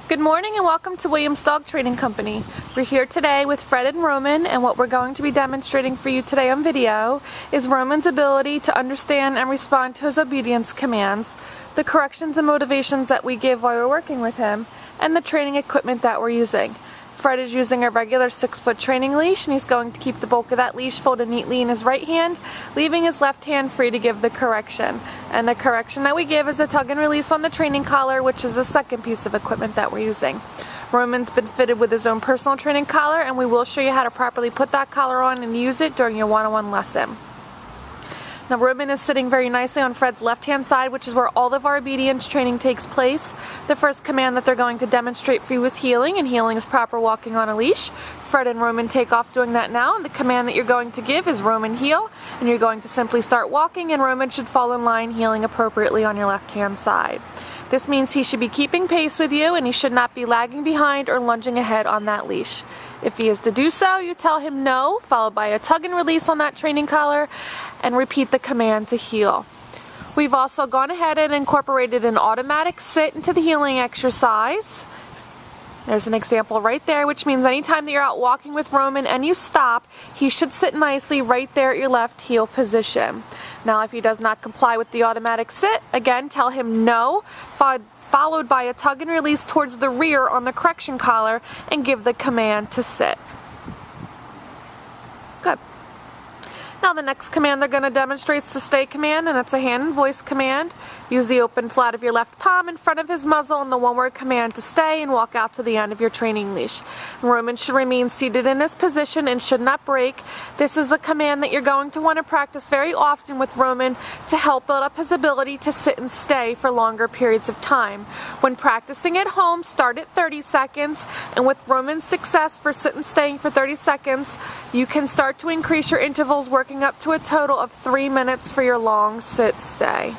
Good morning and welcome to Williams Dog Training Company. We're here today with Fred and Roman, and what we're going to be demonstrating for you today on video is Roman's ability to understand and respond to his obedience commands, the corrections and motivations that we give while we're working with him, and the training equipment that we're using. Fred is using a regular 6-foot training leash, and he's going to keep the bulk of that leash folded neatly in his right hand, leaving his left hand free to give the correction. And the correction that we give is a tug and release on the training collar, which is the second piece of equipment that we're using. Roman's been fitted with his own personal training collar, and we will show you how to properly put that collar on and use it during your one-on-one lesson. Now Roman is sitting very nicely on Fred's left-hand side, which is where all of our obedience training takes place. The first command that they're going to demonstrate for you is heeling, and heeling is proper walking on a leash. Fred and Roman take off doing that now, and the command that you're going to give is Roman heel, and you're going to simply start walking, and Roman should fall in line, heeling appropriately on your left-hand side. This means he should be keeping pace with you, and he should not be lagging behind or lunging ahead on that leash. If he is to do so, you tell him no, followed by a tug and release on that training collar, and repeat the command to heel. We've also gone ahead and incorporated an automatic sit into the heeling exercise. There's an example right there, which means anytime that you're out walking with Roman and you stop, he should sit nicely right there at your left heel position. Now, if he does not comply with the automatic sit, again, tell him no, followed by a tug and release towards the rear on the correction collar, and give the command to sit. Good. Now the next command they're going to demonstrate is the stay command, and it's a hand and voice command. Use the open flat of your left palm in front of his muzzle and the one-word command to stay, and walk out to the end of your training leash. Roman should remain seated in his position and should not break. This is a command that you're going to want to practice very often with Roman to help build up his ability to sit and stay for longer periods of time. When practicing at home, start at 30 seconds, and with Roman's success for sit and staying for 30 seconds, you can start to increase your intervals, working up to a total of 3 minutes for your long sit-stay.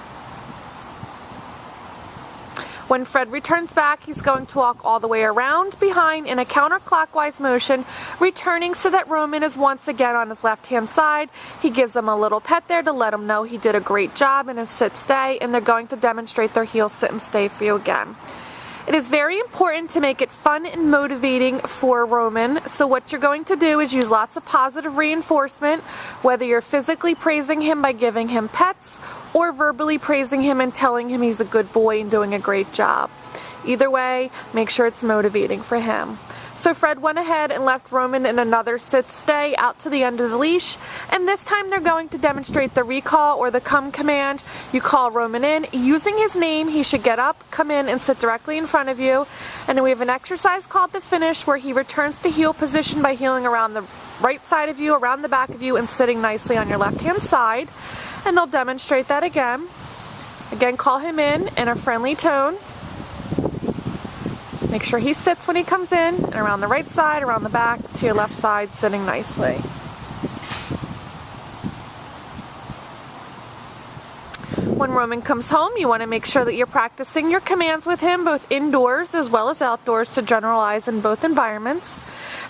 When Fred returns back, he's going to walk all the way around behind in a counterclockwise motion, returning so that Roman is once again on his left-hand side. He gives him a little pet there to let him know he did a great job in his sit-stay, and they're going to demonstrate their heel sit and stay for you again. It is very important to make it fun and motivating for Roman, so what you're going to do is use lots of positive reinforcement, whether you're physically praising him by giving him pets, or verbally praising him and telling him he's a good boy and doing a great job. Either way, make sure it's motivating for him. So Fred went ahead and left Roman in another sit-stay out to the end of the leash, and this time they're going to demonstrate the recall or the come command. You call Roman in. Using his name, he should get up, come in, and sit directly in front of you. And then we have an exercise called the finish, where he returns to heel position by heeling around the right side of you, around the back of you, and sitting nicely on your left-hand side. And they'll demonstrate that again. Again, call him in a friendly tone. Make sure he sits when he comes in, and around the right side, around the back, to your left side, sitting nicely. When Roman comes home, you want to make sure that you're practicing your commands with him, both indoors as well as outdoors, to generalize in both environments.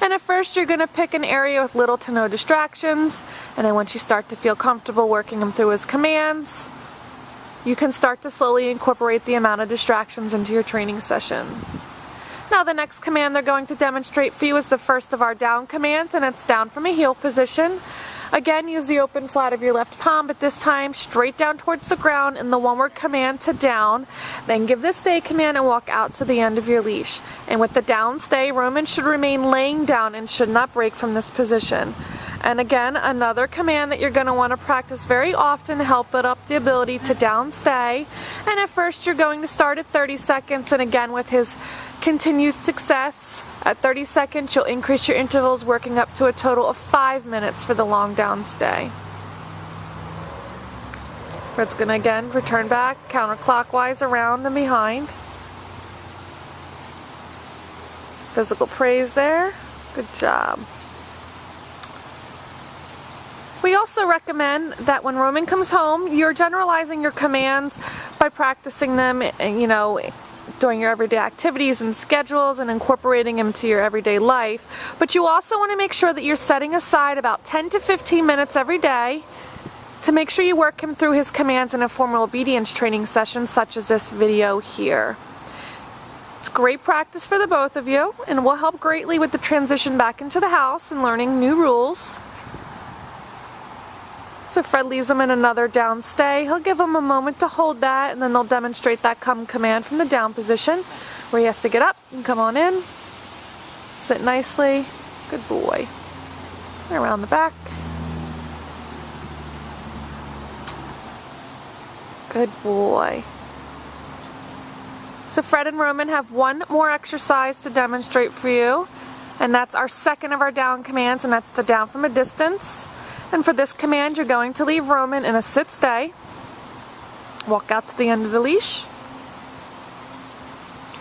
And at first, you're going to pick an area with little to no distractions, and then once you start to feel comfortable working him through his commands, you can start to slowly incorporate the amount of distractions into your training session. Now the next command they're going to demonstrate for you is the first of our down commands, and it's down from a heel position. Again, use the open flat of your left palm, but this time straight down towards the ground in the one-word command to down. Then give the stay command and walk out to the end of your leash. And with the down stay, Roman should remain laying down and should not break from this position. And again, another command that you're going to want to practice very often to help build up the ability to down stay. And at first, you're going to start at 30 seconds, and again, with his continued success, at 30 seconds, you'll increase your intervals, working up to a total of 5 minutes for the long down stay. Fred's going to again return back counterclockwise around and behind. Physical praise there. Good job. We also recommend that when Roman comes home, you're generalizing your commands by practicing them, doing your everyday activities and schedules and incorporating them to your everyday life. But you also want to make sure that you're setting aside about 10 to 15 minutes every day to make sure you work him through his commands in a formal obedience training session such as this video here. It's great practice for the both of you and will help greatly with the transition back into the house and learning new rules. So Fred leaves him in another down stay. He'll give him a moment to hold that, and then they'll demonstrate that come command from the down position where he has to get up and come on in. Sit nicely. Good boy. Around the back. Good boy. So Fred and Roman have one more exercise to demonstrate for you, and that's our second of our down commands, and that's the down from a distance. And for this command, you're going to leave Roman in a sit-stay. Walk out to the end of the leash.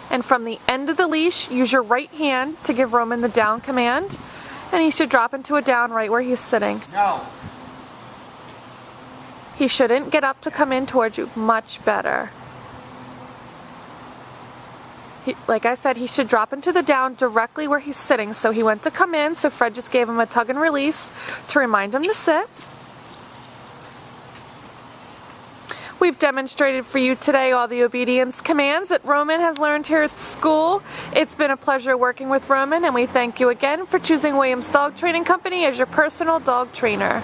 And from the end of the leash, use your right hand to give Roman the down command. And he should drop into a down right where he's sitting. No. He shouldn't get up to come in towards you. Much better. Like I said, he should drop into the down directly where he's sitting. So he went to come in, so Fred just gave him a tug and release to remind him to sit. We've demonstrated for you today all the obedience commands that Roman has learned here at school. It's been a pleasure working with Roman, and we thank you again for choosing Williams Dog Training Company as your personal dog trainer.